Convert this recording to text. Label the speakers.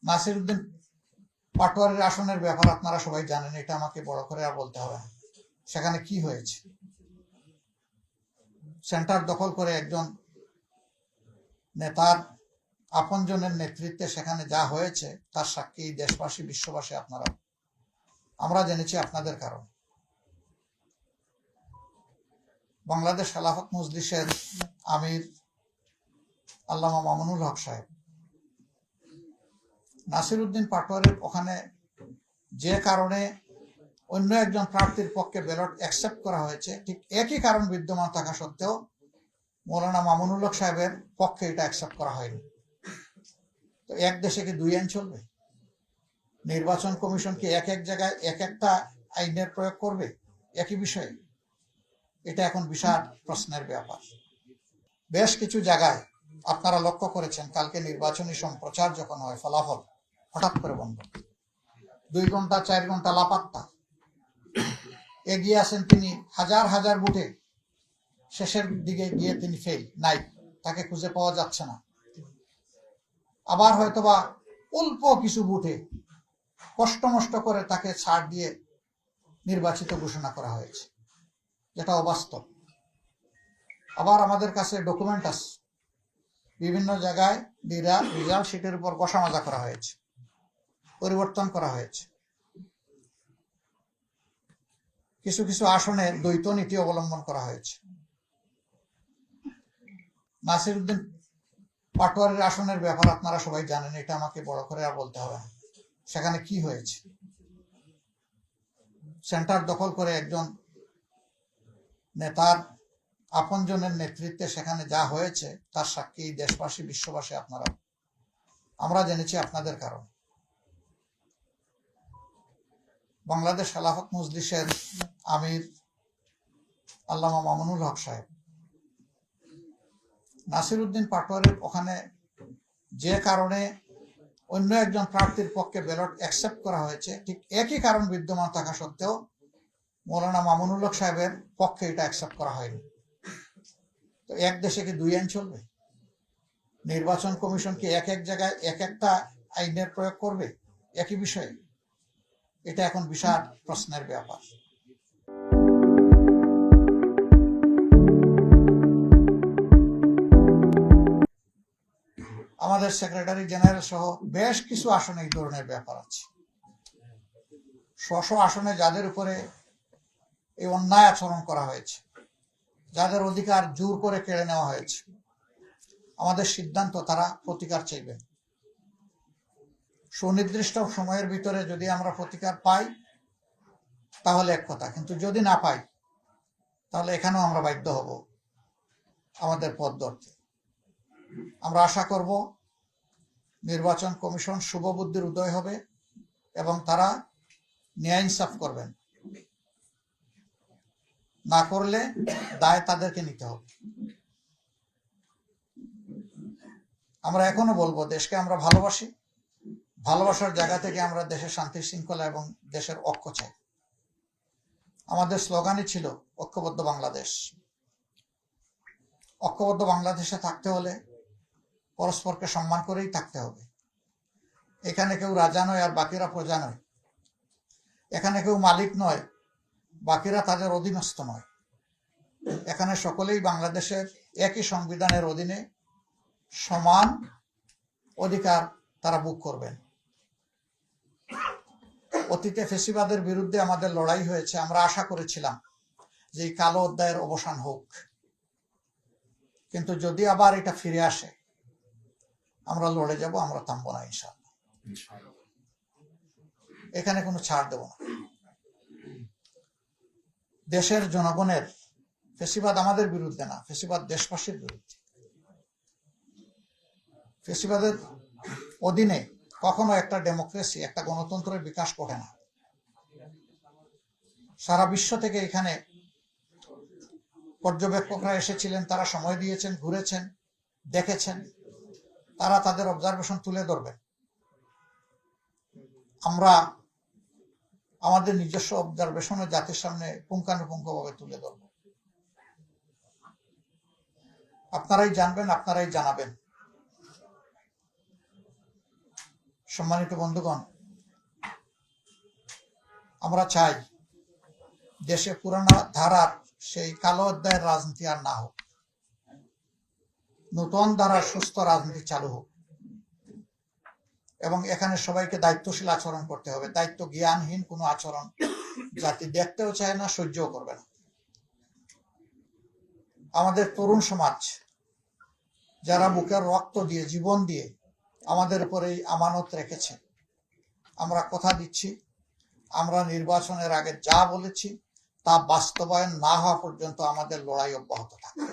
Speaker 1: নাসিরউদ্দিন পাটোয়ারির আসনের ব্যাপার আপনারা সবাই জানেন, এটা আমাকে বড় করে আর বলতে হবে না। সেখানে কি হয়েছে, সেন্টার দখল করে একজন নেতার আপনজনের নেতৃত্বে সেখানে যা হয়েছে তার সাক্ষী দেশবাসী, বিশ্ববাসী, আপনারা, আমরা জেনেছি আপনাদের কারণ। বাংলাদেশ খেলাফত মজলিসের আমির আল্লামা মামুনুল হক সাহেব নাসিরউদ্দিন পাটোয়ারির ওখানে যে কারণে অন্য একজন প্রার্থীর পক্ষে ব্যালট অ্যাকসেপ্ট করা হয়েছে, ঠিক একই কারণ বিদ্যমান থাকা সত্ত্বেও মৌলানা মামুনুল হক সাহেবের পক্ষে এটা অ্যাকসেপ্ট করা হয়নি। তো এক দেশে কি দুই আইন চলবে? নির্বাচন কমিশন কি এক এক জায়গায় এক একটা আইনের প্রয়োগ করবে একই বিষয়ে? এটা এখন বিশাল প্রশ্নের ব্যাপার। বেশ কিছু জায়গায় আপনারা লক্ষ্য করেছেন, কালকে নির্বাচনী সম্প্রচার যখন হয় ফলাফল হঠাৎ করে বন্ধ, 2 ঘন্টা 4 ঘন্টা লাপাত্তা। এগিয়ে আসেন তিনি হাজার হাজার বুথে, শেষের দিকে গিয়ে তিনি ফেল, নাই, তাকে খুঁজে পাওয়া যাচ্ছে না। আবার হয়তোবা অল্প কিছু বুথে কষ্ট মষ্ট করে তাকে ছাড় দিয়ে নির্বাচিত ঘোষণা করা হয়েছে, যেটা অবাস্তব। আবার আমাদের কাছে ডকুমেন্ট আছে, বিভিন্ন জায়গায় রেজাল্ট শিটের উপর বসা মাজা করা হয়েছে, পরিবর্তন করা হয়েছে। কিছু কিছু আসনে দ্বৈত নীতি অবলম্বন করা হয়েছে। নাসিরউদ্দিন পাটোয়ারির আসনের ব্যাপার আপনারা সবাই জানেন, এটা আমাকে বড় করে আর বলতে হবে না। সেখানে কি হয়েছে, সেন্টার দখল করে একজন নেতার আপনজনের নেতৃত্বে সেখানে যা হয়েছে তার সাক্ষী দেশবাসী, বিশ্ববাসী, আপনারা, আমরা জেনেছি আপনাদের কারণ। বাংলাদেশ খেলাফত মজলিসের আমির আল্লামা মামুনুল হক সাহেব নাসিরউদ্দিন পাটোয়ারির ওখানে যে কারণে অন্য একজন প্রার্থীর পক্ষে ব্যালট অ্যাকসেপ্ট করা হয়েছে, ঠিক একই কারণ বিদ্যমান থাকা সত্ত্বেও মৌলানা মামুনুল হক সাহেবের পক্ষে এটা অ্যাকসেপ্ট করা হয়নি। তো এক দেশে কি দুই আইন চলবে? নির্বাচন কমিশন কি এক এক জায়গায় এক একটা আইনের প্রয়োগ করবে একই বিষয়ে? এটা এখন বিশাল প্রশ্নের ব্যাপার। আমাদের সেক্রেটারি জেনারেল সহ বেশ কিছু আসনে এই ধরনের ব্যাপার আছে। 100 আসনে যাদের উপরে এই অন্যায় আচরণ করা হয়েছে, যাদের অধিকার জোর করে কেড়ে নেওয়া হয়েছে, আমাদের সিদ্ধান্ত তারা প্রতিকার চাইবেন। সুনির্দিষ্ট সময়ের ভিতরে যদি আমরা প্রতিকার পাই তাহলে এক কথা, কিন্তু যদি না পাই তাহলে এখানেও আমরা বাধ্য হব আমাদের পথ ধরতে। আমরা আশা করব নির্বাচন কমিশন শুভবুদ্ধির উদয় হবে এবং তারা ন্যায় ইনসাফ করবেন। না করলে দায় তাদেরকে নিতে হবে। আমরা এখনো বলবো, দেশকে আমরা ভালোবাসি, ভালোবাসার জায়গা থেকে আমরা দেশের শান্তি শৃঙ্খলা এবং দেশের ঐক্য চাই। আমাদের স্লোগানই ছিল ঐক্যবদ্ধ বাংলাদেশ। ঐক্যবদ্ধ বাংলাদেশে থাকতে হলে পরস্পরকে সম্মান করেই থাকতে হবে। এখানে কেউ রাজা নয় আর বাকিরা প্রজা নয়, এখানে কেউ মালিক নয়, বাকিরা তাদের অধীনস্থ নয়। এখানে সকলেই বাংলাদেশের একই সংবিধানের অধীনে সমান অধিকার তারা ভোগ করবেন। অতীতে ফ্যাসিবাদের বিরুদ্ধে আমাদের লড়াই হয়েছে, আমরা আশা করেছিলাম যে এই কালো অধ্যায়ের অবসান হোক, কিন্তু যদি আবার এটা ফিরে আসে আমরা লড়ে যাব, আমরা থামবো না ইনশাআল্লাহ। এখানে কোনো ছাড় দেব না। দেশের জনগণের, ফ্যাসিবাদ আমাদের বিরুদ্ধে না, ফ্যাসিবাদ দেশবাসীর বিরুদ্ধে। ফ্যাসিবাদের অধীনে কখনো একটা ডেমোক্রেসি, একটা গণতন্ত্রের বিকাশ ঘটে না। সারা বিশ্ব থেকে এখানে পর্যবেক্ষকরা এসেছিলেন, তারা সময় দিয়েছেন, ঘুরেছেন, দেখেছেন, তারা তাদের অবজারভেশন তুলে ধরবেন। আমরা আমাদের নিজস্ব অবজারভেশনে জাতির সামনে পুঙ্খানুপুঙ্খভাবে তুলে ধরব। আপনারাই জানবেন, আপনারাই জানাবেন। সম্মানিত বন্ধুগণ, আমরা চাই দেশে পুরানো ধারার সেই কালো অধ্যায়ের রাজনীতি আর না হোক, নতুন ধারার সুস্থ রাজনীতি চালু হোক এবং এখানে সবাইকে দায়িত্বশীল আচরণ করতে হবে। দায়িত্ব জ্ঞানহীন কোনো আচরণ জাতি দেখতেও চায় না, সহ্যও করবে না। আমাদের তরুণ সমাজ যারা বুকের রক্ত দিয়ে, জীবন দিয়ে আমাদের উপরে আমানত রেখেছে, আমরা কথা দিচ্ছি, আমরা নির্বাচনের আগে যা বলেছি তা বাস্তবায়ন না হওয়া পর্যন্ত আমাদের লড়াই অব্যাহত থাকবে।